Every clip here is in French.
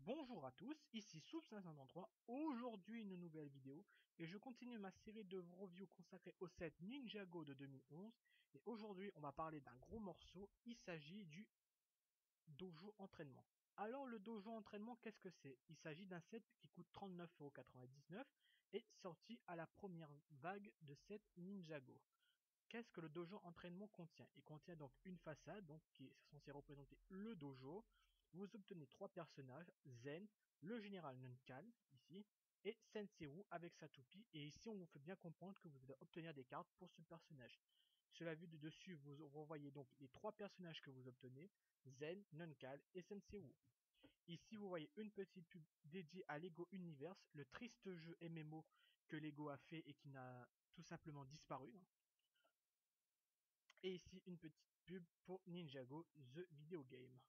Bonjour à tous, ici Soup533, aujourd'hui une nouvelle vidéo et je continue ma série de reviews consacrée au set Ninjago de 2011 et aujourd'hui on va parler d'un gros morceau, il s'agit du dojo entraînement. Alors le dojo entraînement qu'est-ce que c'est? Il s'agit d'un set qui coûte 39,99€ et sorti à la première vague de set Ninjago. Qu'est-ce que le dojo entraînement contient? Il contient donc une façade donc qui est censée représenter le dojo. Vous obtenez trois personnages, Zen, le général Nunkal, ici, et Senseru avec sa toupie. Et ici, on vous fait bien comprendre que vous allez obtenir des cartes pour ce personnage. Sur la vue de dessus, vous revoyez donc les trois personnages que vous obtenez, Zen, Nunkal et Senseru. Ici, vous voyez une petite pub dédiée à Lego Universe, le triste jeu MMO que Lego a fait et qui n'a tout simplement disparu. Et ici, une petite pub pour Ninjago The Video Game.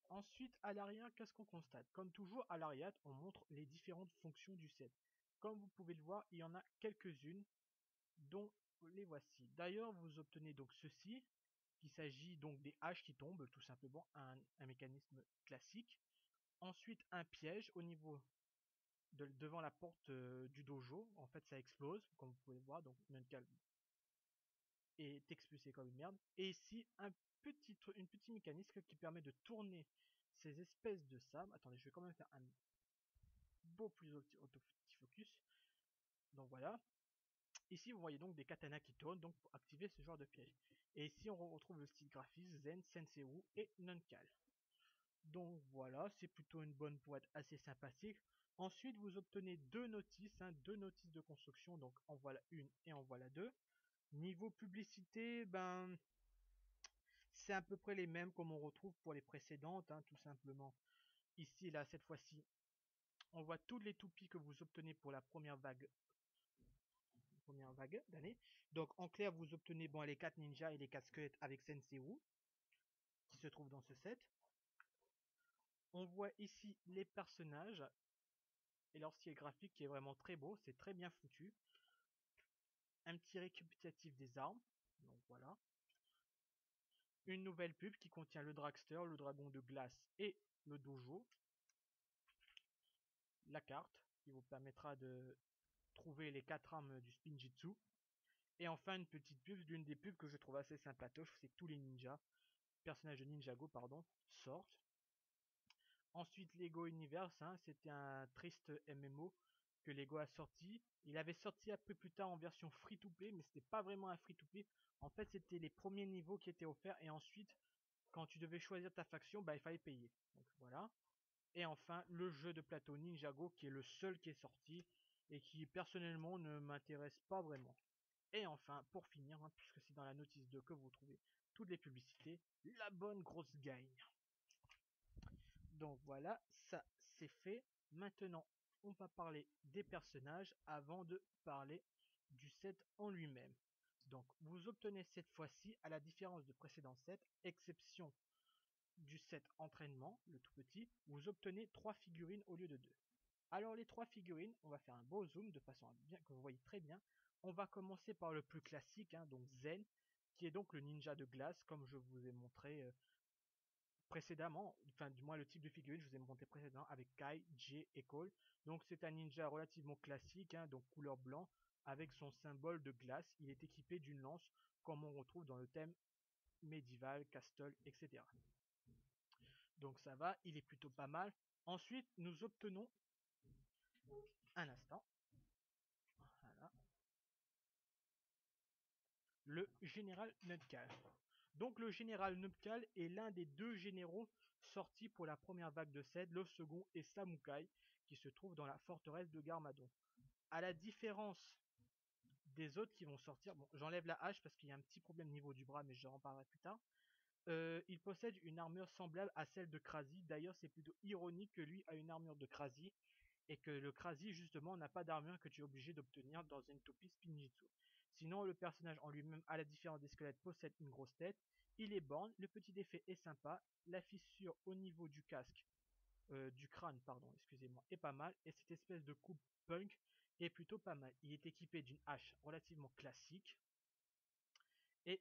Ensuite, à l'arrière, qu'est-ce qu'on constate? Comme toujours, à l'arrière, on montre les différentes fonctions du set. Comme vous pouvez le voir, il y en a quelques-unes, dont les voici. D'ailleurs, vous obtenez donc ceci, qu'il s'agit donc des haches qui tombent, tout simplement, un mécanisme classique. Ensuite, un piège au niveau devant la porte du dojo. En fait, ça explose, comme vous pouvez le voir, donc Nunkal est expulsé comme une merde. Et ici, une petite mécanisme qui permet de tourner ces espèces de sable. Attendez, je vais quand même faire un beau plus autofocus. Donc voilà. Ici, vous voyez donc des katanas qui tournent donc pour activer ce genre de piège. Et ici, on retrouve le style graphisme Zen, Senseru et Nunkal. Donc voilà, c'est plutôt une bonne boîte assez sympathique. Ensuite, vous obtenez deux notices de construction. Donc en voilà une et en voilà deux. Niveau publicité, ben c'est à peu près les mêmes comme on retrouve pour les précédentes, tout simplement. Ici, là, cette fois-ci, on voit toutes les toupies que vous obtenez pour la première vague d'année. Donc, en clair, vous obtenez bon, les 4 ninjas et les 4 squelettes avec Senseru, qui se trouvent dans ce set. On voit ici les personnages et leur style graphique qui est vraiment très beau, c'est très bien foutu. Un petit récapitulatif des armes, donc voilà. Une nouvelle pub qui contient le dragster, le dragon de glace et le dojo. La carte qui vous permettra de trouver les 4 armes du Spinjitzu. Et enfin une petite pub d'une des pubs que je trouve assez sympatoche, c'est que tous les ninjas, personnages de Ninjago pardon, sortent. Ensuite Lego Universe, c'était un triste MMO que Lego a sorti. Il avait sorti un peu plus tard en version free to play, mais c'était pas vraiment un free to play. En fait c'était les premiers niveaux qui étaient offerts et ensuite quand tu devais choisir ta faction, bah il fallait payer. Donc voilà. Et enfin le jeu de plateau Ninjago qui est le seul qui est sorti et qui personnellement ne m'intéresse pas vraiment. Et enfin, pour finir, puisque c'est dans la notice 2 que vous trouvez toutes les publicités, la bonne grosse gagne. Donc voilà, ça c'est fait. Maintenant, on va parler des personnages avant de parler du set en lui-même. Donc vous obtenez cette fois-ci, à la différence de précédents sets, exception du set entraînement, le tout petit, vous obtenez 3 figurines au lieu de 2. Alors les 3 figurines, on va faire un beau zoom de façon à bien que vous voyez très bien. On va commencer par le plus classique, donc Zen, qui est donc le ninja de glace, comme je vous ai montré précédemment, enfin du moins le type de figurine je vous ai montré précédemment avec Kai, Jay et Cole. Donc c'est un ninja relativement classique, donc couleur blanc, avec son symbole de glace. Il est équipé d'une lance, comme on retrouve dans le thème médiéval, castle, etc. Donc ça va, il est plutôt pas mal. Ensuite, nous obtenons un instant. Voilà. Le général Nubkal. Donc le général Nubkal est l'un des deux généraux sortis pour la première vague de Cède, le second est Samukai, qui se trouve dans la forteresse de Garmadon. À la différence des autres qui vont sortir, bon j'enlève la hache parce qu'il y a un petit problème au niveau du bras mais je en parlerai plus tard. Il possède une armure semblable à celle de Krasi, d'ailleurs c'est plutôt ironique que lui a une armure de Krasi, et que le Krasi justement n'a pas d'armure que tu es obligé d'obtenir dans une topi Spinjitzu. Sinon le personnage en lui-même, à la différence des squelettes, possède une grosse tête, il est borgne, le petit effet est sympa, la fissure au niveau du casque, du crâne pardon, excusez-moi, est pas mal, et cette espèce de coupe punk est plutôt pas mal. Il est équipé d'une hache relativement classique, et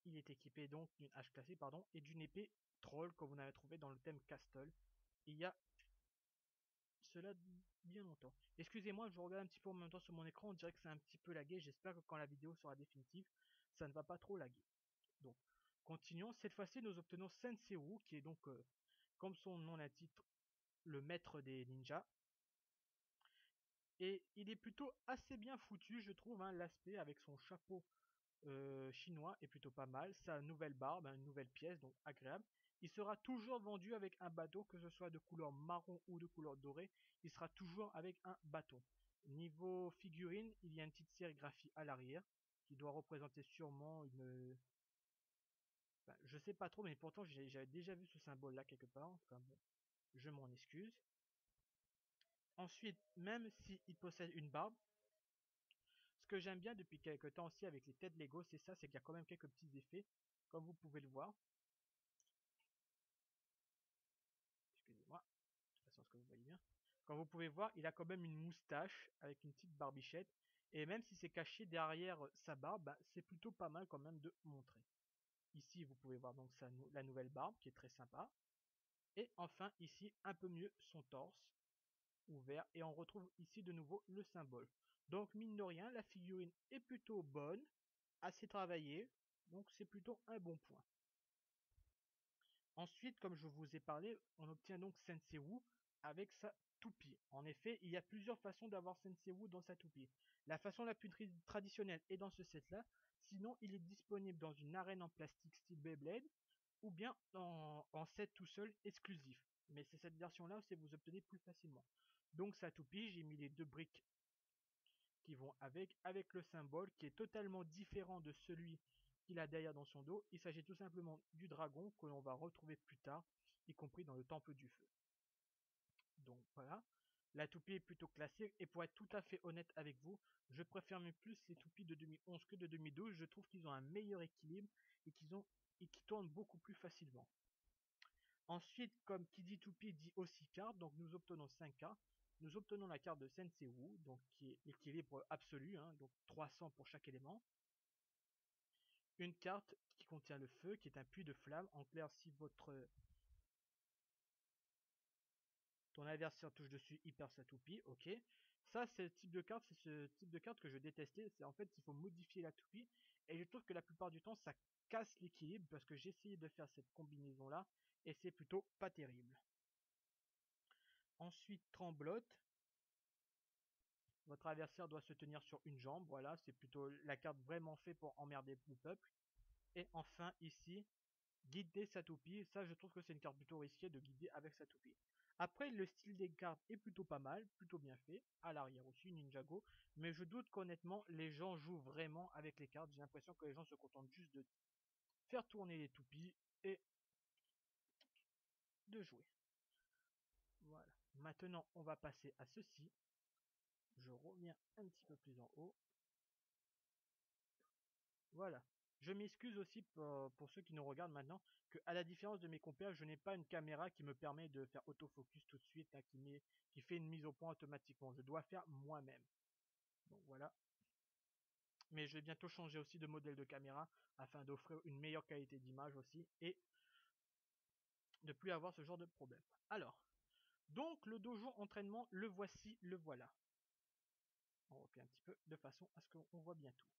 il est équipé donc d'une hache classique, pardon, et d'une épée troll que vous avez trouvé dans le thème Castle. Il y a cela bien longtemps. Excusez-moi, je regarde un petit peu en même temps sur mon écran, on dirait que c'est un petit peu lagué. J'espère que quand la vidéo sera définitive, ça ne va pas trop laguer. Donc, continuons. Cette fois-ci, nous obtenons Senseiwu, qui est donc, comme son nom l'indique, le maître des ninjas. Et il est plutôt assez bien foutu, je trouve, hein, l'aspect avec son chapeau chinois est plutôt pas mal. Sa nouvelle barbe, hein, une nouvelle pièce, donc agréable. Il sera toujours vendu avec un bâton, que ce soit de couleur marron ou de couleur dorée. Il sera toujours avec un bâton. Niveau figurine, il y a une petite sérigraphie à l'arrière qui doit représenter sûrement une... Enfin, je sais pas trop, mais pourtant j'avais déjà vu ce symbole là quelque part. Enfin bon, je m'en excuse. Ensuite, même s'il possède une barbe, ce que j'aime bien depuis quelques temps aussi avec les têtes Lego, c'est ça, c'est qu'il y a quand même quelques petits effets, comme vous pouvez le voir. Excusez-moi, de toute façon, ce que vous voyez bien. Comme vous pouvez voir, il a quand même une moustache avec une petite barbichette. Et même si c'est caché derrière sa barbe, bah, c'est plutôt pas mal quand même de montrer. Ici, vous pouvez voir donc la nouvelle barbe qui est très sympa. Et enfin, ici, un peu mieux son torse ouvert. Et on retrouve ici de nouveau le symbole. Donc, mine de rien, la figurine est plutôt bonne, assez travaillée. Donc, c'est plutôt un bon point. Ensuite, comme je vous ai parlé, on obtient donc Senseiwu avec sa toupie. En effet, il y a plusieurs façons d'avoir Senseiwu dans sa toupie. La façon la plus traditionnelle est dans ce set-là. Sinon, il est disponible dans une arène en plastique style Beyblade ou bien en set tout seul exclusif. Mais c'est cette version-là que vous obtenez plus facilement. Donc sa toupie, j'ai mis les deux briques qui vont avec le symbole qui est totalement différent de celui qu'il a derrière dans son dos. Il s'agit tout simplement du dragon que l'on va retrouver plus tard, y compris dans le temple du feu. Donc voilà, la toupie est plutôt classique et pour être tout à fait honnête avec vous, je préfère même plus les toupies de 2011 que de 2012. Je trouve qu'ils ont un meilleur équilibre et qu'ils tournent beaucoup plus facilement. Ensuite, comme qui dit toupie dit aussi carte, donc nous obtenons 5 cartes. Nous obtenons la carte de Senseiwu, donc qui est l'équilibre absolu, hein, donc 300 pour chaque élément. Une carte qui contient le feu, qui est un puits de flamme. En clair, si ton adversaire touche dessus, il perd sa toupie, ok. Ça, c'est le type de carte, c'est ce type de carte que je détestais. C'est en fait, il faut modifier la toupie. Et je trouve que la plupart du temps, ça casse l'équilibre parce que j'ai essayé de faire cette combinaison-là et c'est plutôt pas terrible. Ensuite, tremblote. Votre adversaire doit se tenir sur une jambe, voilà, c'est plutôt la carte vraiment faite pour emmerder le peuple. Et enfin, ici, guider sa toupie, ça je trouve que c'est une carte plutôt risquée de guider avec sa toupie. Après, le style des cartes est plutôt pas mal, plutôt bien fait, à l'arrière aussi, Ninjago, mais je doute qu'honnêtement, les gens jouent vraiment avec les cartes. J'ai l'impression que les gens se contentent juste de faire tourner les toupies et de jouer. Voilà. Maintenant, on va passer à ceci. Je reviens un petit peu plus en haut. Voilà. Je m'excuse aussi pour ceux qui nous regardent maintenant, que à la différence de mes compères, je n'ai pas une caméra qui me permet de faire autofocus tout de suite, là, qui fait une mise au point automatiquement. Je dois faire moi-même. Donc voilà. Mais je vais bientôt changer aussi de modèle de caméra afin d'offrir une meilleure qualité d'image aussi et de plus avoir ce genre de problème. Alors, donc le dojo entraînement, le voici, le voilà. On refait un petit peu de façon à ce qu'on voit bien tout.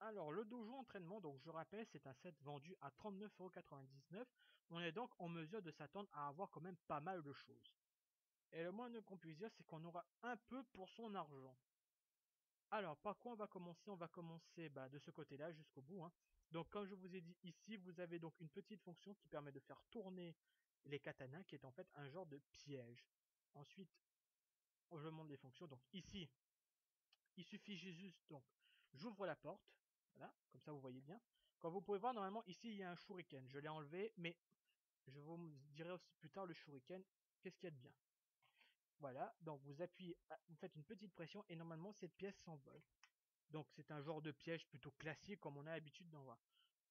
Alors, le dojo entraînement, donc je rappelle, c'est un set vendu à 39,99 €. On est donc en mesure de s'attendre à avoir quand même pas mal de choses. Et le moins qu'on puisse dire, c'est qu'on aura un peu pour son argent. Alors, par quoi on va commencer? On va commencer de ce côté-là jusqu'au bout, hein. Donc, comme je vous ai dit ici, vous avez donc une petite fonction qui permet de faire tourner les katanas, qui est en fait un genre de piège. Ensuite, je montre les fonctions. Donc ici, il suffit juste, donc, j'ouvre la porte. Voilà, comme ça vous voyez bien. Comme vous pouvez voir, normalement, ici, il y a un shuriken. Je l'ai enlevé, mais je vous dirai aussi plus tard le shuriken, qu'est-ce qu'il y a de bien. Voilà, donc vous appuyez, vous faites une petite pression et normalement, cette pièce s'envole. Donc c'est un genre de piège plutôt classique comme on a l'habitude d'en voir.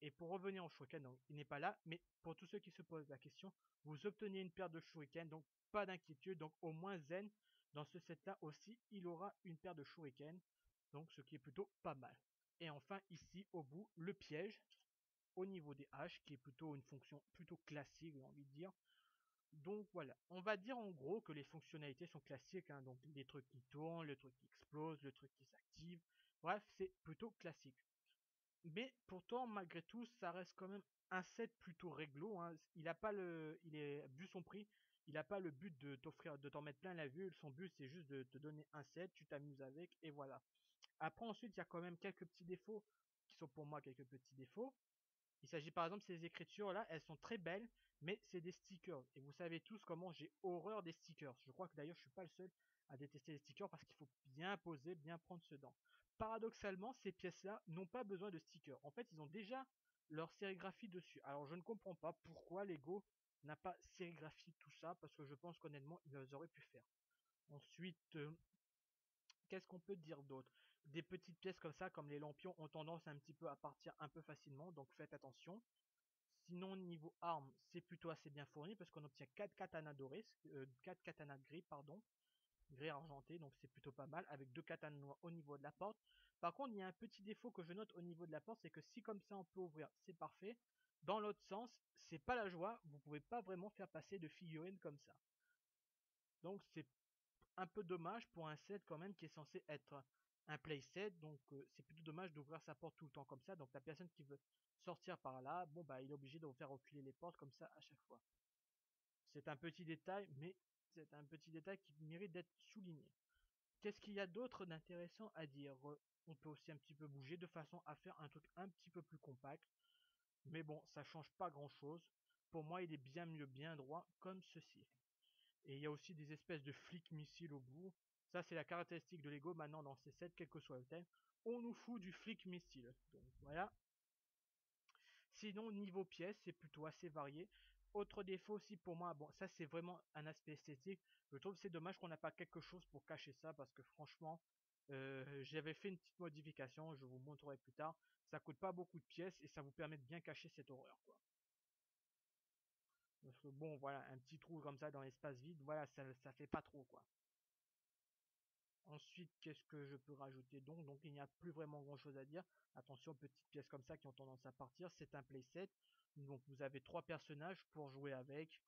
Et pour revenir au shuriken, donc il n'est pas là, mais pour tous ceux qui se posent la question, vous obtenez une paire de shuriken, donc pas d'inquiétude, donc au moins Zen, dans ce set là aussi, il aura une paire de shuriken, donc ce qui est plutôt pas mal. Et enfin ici au bout le piège au niveau des haches qui est plutôt une fonction plutôt classique, j'ai envie de dire. Donc voilà, on va dire en gros que les fonctionnalités sont classiques, hein, donc les trucs qui tournent, le truc qui explose, le truc qui s'active, bref c'est plutôt classique. Mais pourtant malgré tout ça reste quand même un set plutôt réglo, hein. Il a pas le, il est vu son prix, il a pas le but de t'offrir, de t'en mettre plein la vue, son but c'est juste de te donner un set, tu t'amuses avec et voilà. Après ensuite il y a quand même quelques petits défauts qui sont pour moi quelques petits défauts. Il s'agit par exemple de ces écritures là, elles sont très belles, mais c'est des stickers. Et vous savez tous comment j'ai horreur des stickers. Je crois que d'ailleurs je suis pas le seul à détester les stickers parce qu'il faut bien poser, bien prendre ce dent. Paradoxalement, ces pièces-là n'ont pas besoin de stickers. En fait, ils ont déjà leur sérigraphie dessus. Alors je ne comprends pas pourquoi Lego n'a pas sérigraphié tout ça, parce que je pense qu'honnêtement, ils auraient pu faire. Ensuite, qu'est-ce qu'on peut dire d'autre? Des petites pièces comme ça, comme les lampions, ont tendance un petit peu à partir un peu facilement, donc faites attention. Sinon, niveau armes, c'est plutôt assez bien fourni parce qu'on obtient 4 katanas dorés, 4 katanas gris, pardon, gris argenté, donc c'est plutôt pas mal, avec 2 katanas noirs au niveau de la porte. Par contre, il y a un petit défaut que je note au niveau de la porte, c'est que si comme ça on peut ouvrir, c'est parfait. Dans l'autre sens, c'est pas la joie, vous pouvez pas vraiment faire passer de figurines comme ça. Donc c'est un peu dommage pour un set quand même qui est censé être un playset, donc c'est plutôt dommage d'ouvrir sa porte tout le temps comme ça, donc la personne qui veut sortir par là, bon bah il est obligé de faire reculer les portes comme ça à chaque fois. C'est un petit détail, mais c'est un petit détail qui mérite d'être souligné. Qu'est-ce qu'il y a d'autre d'intéressant à dire? On peut aussi un petit peu bouger de façon à faire un truc un petit peu plus compact, mais bon, ça change pas grand chose. Pour moi, il est bien mieux bien droit comme ceci. Et il y a aussi des espèces de flics missiles au bout. Ça, c'est la caractéristique de Lego maintenant dans ces sets, quel que soit le thème. On nous fout du flic missile. Donc voilà. Sinon, niveau pièces, c'est plutôt assez varié. Autre défaut aussi pour moi, bon, ça c'est vraiment un aspect esthétique. Je trouve que c'est dommage qu'on n'a pas quelque chose pour cacher ça parce que franchement, j'avais fait une petite modification, je vous montrerai plus tard. Ça coûte pas beaucoup de pièces et ça vous permet de bien cacher cette horreur, quoi. Parce que bon, voilà, un petit trou comme ça dans l'espace vide, voilà, ça fait pas trop, quoi. Ensuite, qu'est-ce que je peux rajouter donc il n'y a plus vraiment grand chose à dire. Attention, petites pièces comme ça qui ont tendance à partir. C'est un playset. Donc vous avez 3 personnages pour jouer avec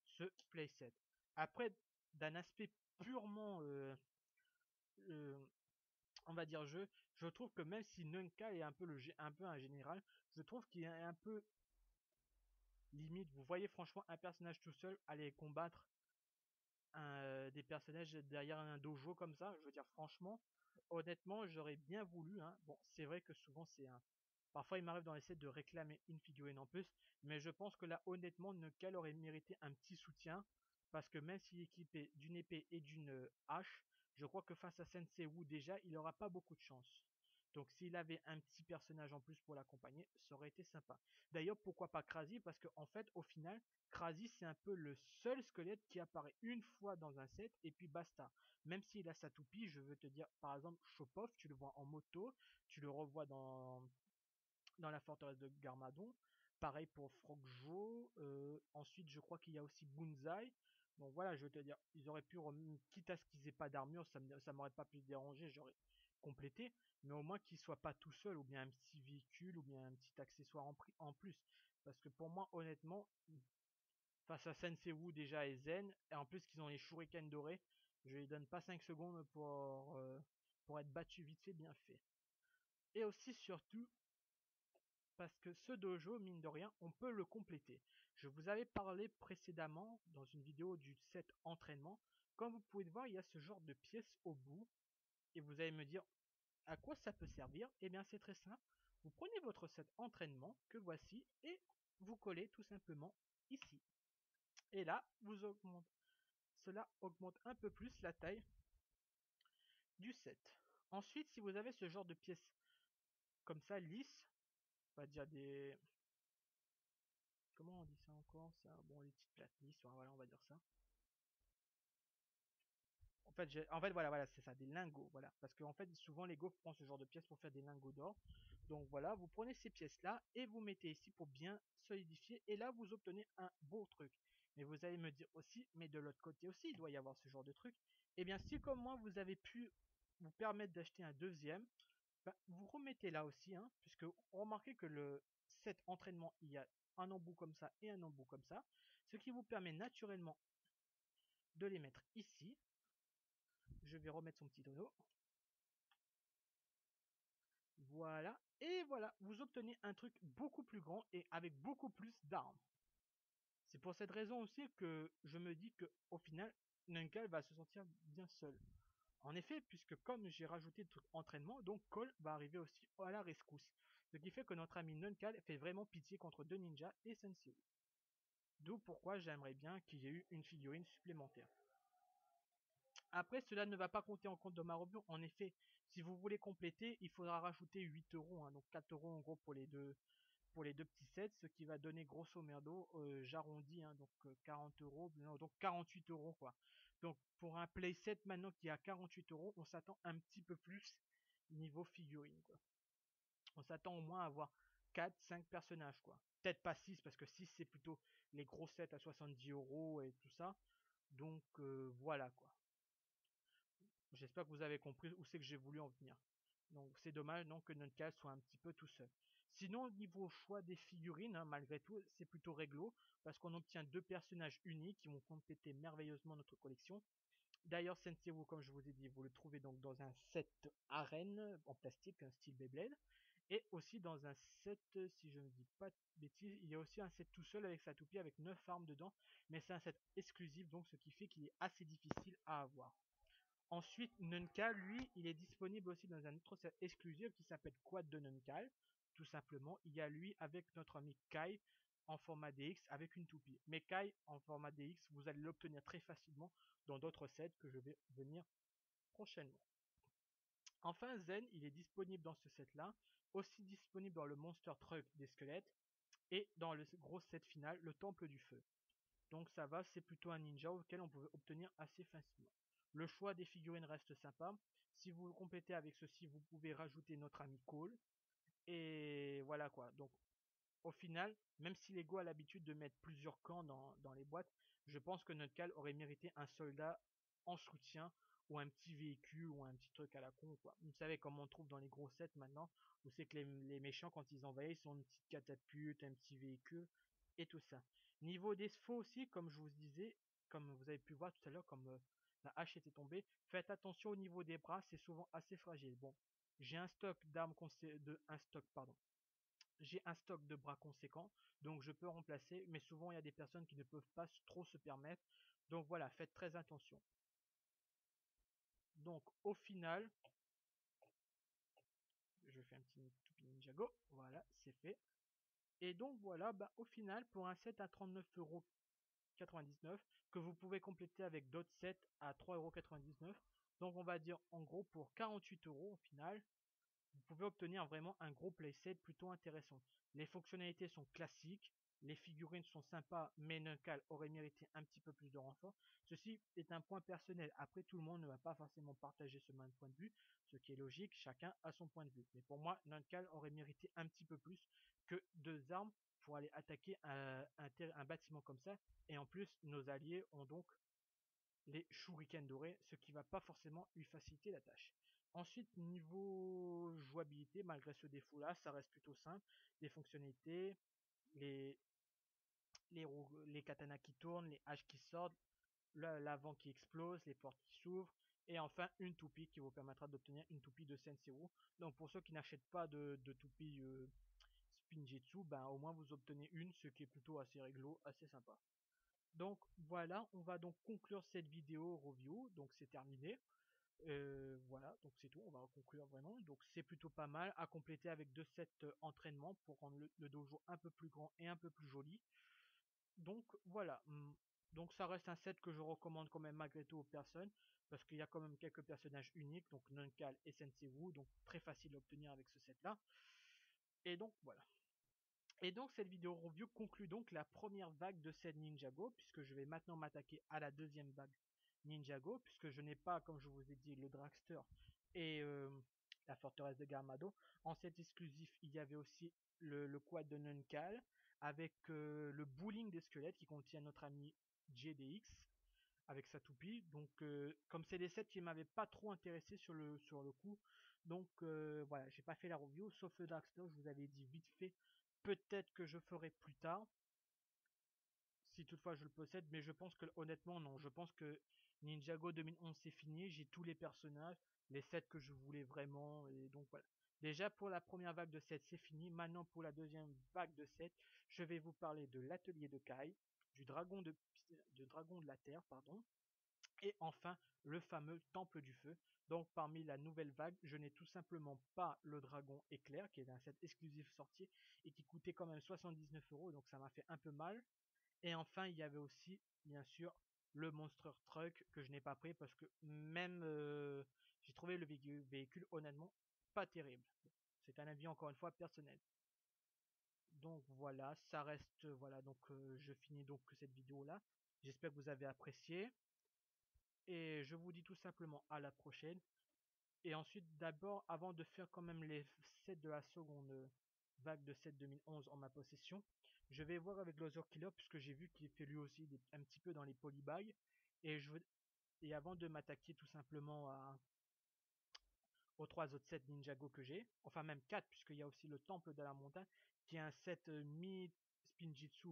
ce playset. Après, d'un aspect purement, euh, on va dire jeu, je trouve que même si Nunka est un peu, un peu un général, je trouve qu'il est un peu limite. Vous voyez franchement un personnage tout seul aller combattre des personnages derrière un dojo comme ça. Je veux dire, franchement, honnêtement, j'aurais bien voulu, hein. Bon, c'est vrai que souvent c'est un. Parfois, il m'arrive dans les sets de réclamer une figurine en plus, mais je pense que là, honnêtement, Neukal aurait mérité un petit soutien, parce que même s'il est équipé d'une épée et d'une hache, je crois que face à Sensei Wu, déjà, il n'aura pas beaucoup de chance. Donc, s'il avait un petit personnage en plus pour l'accompagner, ça aurait été sympa. D'ailleurs, pourquoi pas Krasi? Parce qu'en fait, au final, Krasi, c'est un peu le seul squelette qui apparaît une fois dans un set, et puis basta. Même s'il a sa toupie, je veux te dire, par exemple, Chopov, tu le vois en moto, tu le revois dans la forteresse de Garmadon. Pareil pour Frogjo. Ensuite, je crois qu'il y a aussi Bunzai. Donc voilà, je veux te dire, ils auraient pu, quitte à ce qu'ils aient pas d'armure, ça m'aurait pas pu déranger, j'aurais complété, mais au moins qu'ils soient pas tout seuls, ou bien un petit véhicule, ou bien un petit accessoire en plus. Parce que pour moi, honnêtement, face à Sensei Wu déjà et Zen, et en plus qu'ils ont les shurikens dorés, je lui donne pas 5 secondes pour être battu vite fait, bien fait. Et aussi surtout, parce que ce dojo, mine de rien, on peut le compléter. Je vous avais parlé précédemment dans une vidéo du set entraînement. Comme vous pouvez le voir, il y a ce genre de pièces au bout. Et vous allez me dire à quoi ça peut servir. Eh bien, c'est très simple. Vous prenez votre set entraînement que voici et vous collez tout simplement ici. Et là, cela augmente un peu plus la taille du set. Ensuite, si vous avez ce genre de pièces comme ça, lisses, on va dire des, comment on dit ça encore ça, bon, les petites plates lisses, voilà, on va dire ça. En fait voilà, c'est ça, des lingots, voilà. Parce qu'en fait, souvent, Lego prend ce genre de pièces pour faire des lingots d'or. Donc voilà, vous prenez ces pièces-là et vous mettez ici pour bien solidifier. Et là, vous obtenez un beau truc. Mais vous allez me dire aussi, mais de l'autre côté aussi, il doit y avoir ce genre de truc. Eh bien, si comme moi, vous avez pu vous permettre d'acheter un deuxième, bah, vous remettez là aussi, hein, puisque remarquez que le set entraînement, il y a un embout comme ça et un embout comme ça, ce qui vous permet naturellement de les mettre ici. Je vais remettre son petit tonneau. Voilà, et voilà, vous obtenez un truc beaucoup plus grand et avec beaucoup plus d'armes. C'est pour cette raison aussi que je me dis que au final, Nunkal va se sentir bien seul. En effet, puisque comme j'ai rajouté le truc entraînement, donc Cole va arriver aussi à la rescousse. Ce qui fait que notre ami Nunkal fait vraiment pitié contre deux ninjas et Sensei. D'où pourquoi j'aimerais bien qu'il y ait eu une figurine supplémentaire. Après, cela ne va pas compter en compte de ma review. En effet, si vous voulez compléter, il faudra rajouter 8 euros, hein, donc 4 euros en gros pour les deux petits sets, ce qui va donner grosso merdo, j'arrondis, hein, donc 40 euros, donc 48 euros quoi. Donc pour un playset maintenant qui est à 48 euros, on s'attend un petit peu plus niveau figurine quoi. On s'attend au moins à avoir 4-5 personnages quoi. Peut-être pas 6 parce que 6 c'est plutôt les gros sets à 70 euros et tout ça. Donc voilà quoi. J'espère que vous avez compris où c'est que j'ai voulu en venir. Donc c'est dommage non que notre cas soit un petit peu tout seul. Sinon au niveau choix des figurines, hein, malgré tout, c'est plutôt réglo, parce qu'on obtient deux personnages uniques qui vont compléter merveilleusement notre collection. D'ailleurs Senseiwu, comme je vous ai dit, vous le trouvez donc dans un set arène en plastique, un style Beyblade, et aussi dans un set, si je ne dis pas de bêtises, il y a aussi un set tout seul avec sa toupie avec 9 armes dedans, mais c'est un set exclusif, donc ce qui fait qu'il est assez difficile à avoir. Ensuite, Nunkal, lui, il est disponible aussi dans un autre set exclusif qui s'appelle Quad de Nunkal. Tout simplement, il y a lui avec notre ami Kai en format DX avec une toupie. Mais Kai en format DX, vous allez l'obtenir très facilement dans d'autres sets que je vais venir prochainement. Enfin, Zen, il est disponible dans ce set-là, aussi disponible dans le Monster Truck des squelettes et dans le gros set final, le Temple du Feu. Donc ça va, c'est plutôt un ninja auquel on pouvait obtenir assez facilement. Le choix des figurines reste sympa. Si vous le complétez avec ceci, vous pouvez rajouter notre ami Cole. Et voilà quoi. Donc au final, même si Lego a l'habitude de mettre plusieurs camps dans les boîtes, je pense que notre cal aurait mérité un soldat en soutien ou un petit véhicule ou un petit truc à la con quoi. Vous savez comme on trouve dans les gros sets maintenant, où c'est que les méchants quand ils envahissent ont une petite catapulte, un petit véhicule et tout ça. Niveau des faux aussi, comme je vous disais, comme vous avez pu voir tout à l'heure, comme la hache était tombée, faites attention au niveau des bras, c'est souvent assez fragile. Bon, j'ai un stock d'armes j'ai un stock de bras conséquent, donc je peux remplacer, mais souvent il y a des personnes qui ne peuvent pas trop se permettre. Donc voilà, faites très attention. Donc au final, je fais un petit toupie Ninjago, voilà, c'est fait. Et donc voilà, bah, au final, pour un set à 39,99€ que vous pouvez compléter avec d'autres sets à 3,99€, donc on va dire en gros pour 48€ au final, vous pouvez obtenir vraiment un gros playset plutôt intéressant. Les fonctionnalités sont classiques, les figurines sont sympas, mais Nunkal aurait mérité un petit peu plus de renfort. Ceci est un point personnel. Après, tout le monde ne va pas forcément partager ce même point de vue, ce qui est logique, chacun a son point de vue. Mais pour moi, Nunkal aurait mérité un petit peu plus que deux armes pour aller attaquer un bâtiment comme ça. Et en plus, nos alliés ont donc les shurikens dorés, ce qui va pas forcément lui faciliter la tâche. Ensuite, niveau jouabilité, malgré ce défaut-là, ça reste plutôt simple. Les fonctionnalités, les, les katanas qui tournent, les haches qui sortent, l'avant qui explose, les portes qui s'ouvrent, et enfin une toupie qui vous permettra d'obtenir une toupie de Senseiwu. Donc pour ceux qui n'achètent pas de toupie Spinjitzu, ben au moins vous obtenez une, ce qui est plutôt assez réglo, assez sympa. Donc voilà, on va donc conclure cette vidéo review, donc c'est terminé. Voilà, donc c'est tout, on va conclure vraiment. Donc c'est plutôt pas mal à compléter avec deux sets entraînement pour rendre le dojo un peu plus grand et un peu plus joli. Donc voilà, donc ça reste un set que je recommande quand même malgré tout aux personnes, parce qu'il y a quand même quelques personnages uniques, donc Nunkal et Senseiwu, donc très facile à obtenir avec ce set là. Et donc voilà. Et donc cette vidéo review conclut donc la première vague de cette Ninjago, puisque je vais maintenant m'attaquer à la deuxième vague Ninjago, puisque je n'ai pas, comme je vous ai dit, le Dragster et la forteresse de Garmado. En set exclusif, il y avait aussi le quad de Nunkal, avec le bowling des squelettes qui contient notre ami JDX, avec sa toupie. Donc comme c'est des sets qui m'avaient pas trop intéressé sur le coup, Donc voilà, j'ai pas fait la review, sauf le Darkstalker, je vous avais dit vite fait, peut-être que je ferai plus tard, si toutefois je le possède, mais je pense que honnêtement non, je pense que Ninjago 2011 c'est fini, j'ai tous les personnages, les sets que je voulais vraiment, et donc voilà. Déjà pour la première vague de sets c'est fini, maintenant pour la deuxième vague de sets, je vais vous parler de l'atelier de Kai, du dragon de la terre, pardon, et enfin le fameux temple du feu. Donc parmi la nouvelle vague, je n'ai tout simplement pas le dragon éclair, qui est un set exclusif sorti, et qui coûtait quand même 79 €, donc ça m'a fait un peu mal. Et enfin, il y avait aussi, bien sûr, le Monster Truck que je n'ai pas pris parce que même j'ai trouvé le véhicule honnêtement pas terrible. C'est un avis encore une fois personnel. Donc voilà, ça reste voilà, donc je finis donc cette vidéo là. J'espère que vous avez apprécié et je vous dis tout simplement à la prochaine. Et ensuite, d'abord, avant de faire quand même les sets de la seconde vague de 7 2011 en ma possession, je vais voir avec Loser Killer puisque j'ai vu qu'il fait lui aussi un petit peu dans les polybags. Et, et avant de m'attaquer tout simplement aux 3 autres sets Ninjago que j'ai, enfin même 4 puisqu'il y a aussi le Temple de la Montagne qui est un set mi-Spinjitzu,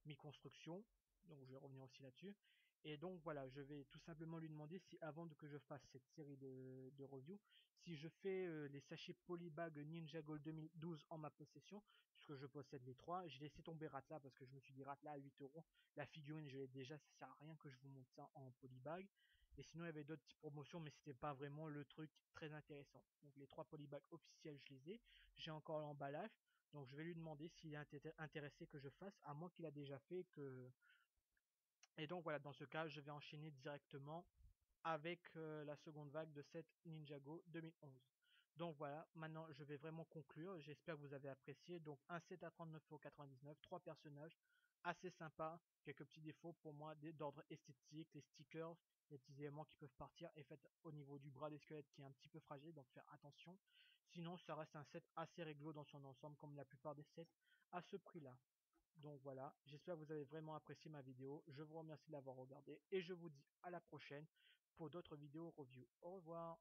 mi-construction. Donc je vais revenir aussi là-dessus. Et donc voilà, je vais tout simplement lui demander si avant que je fasse cette série de reviews, si je fais les sachets Polybag Ninjago 2012 en ma possession, puisque je possède les 3. J'ai laissé tomber Ratla parce que je me suis dit Ratla à 8 €. La figurine je l'ai déjà, ça sert à rien que je vous montre ça en Polybag. Et sinon, il y avait d'autres petites promotions, mais c'était pas vraiment le truc très intéressant. Donc les 3 polybags officiels, je les ai. J'ai encore l'emballage. Donc je vais lui demander s'il est intéressé que je fasse, à moins qu'il a déjà fait que... Et donc voilà, dans ce cas, je vais enchaîner directement avec la seconde vague de cette Ninjago 2011. Donc voilà, maintenant je vais vraiment conclure. J'espère que vous avez apprécié. Donc un set à 39,99 €, 3 personnages, assez sympa. Quelques petits défauts pour moi d'ordre esthétique, les stickers, les petits éléments qui peuvent partir et fait au niveau du bras des squelettes qui est un petit peu fragile, donc faire attention. Sinon ça reste un set assez réglo dans son ensemble comme la plupart des sets à ce prix là. Donc voilà, j'espère que vous avez vraiment apprécié ma vidéo. Je vous remercie de l'avoir regardé et je vous dis à la prochaine pour d'autres vidéos review. Au revoir.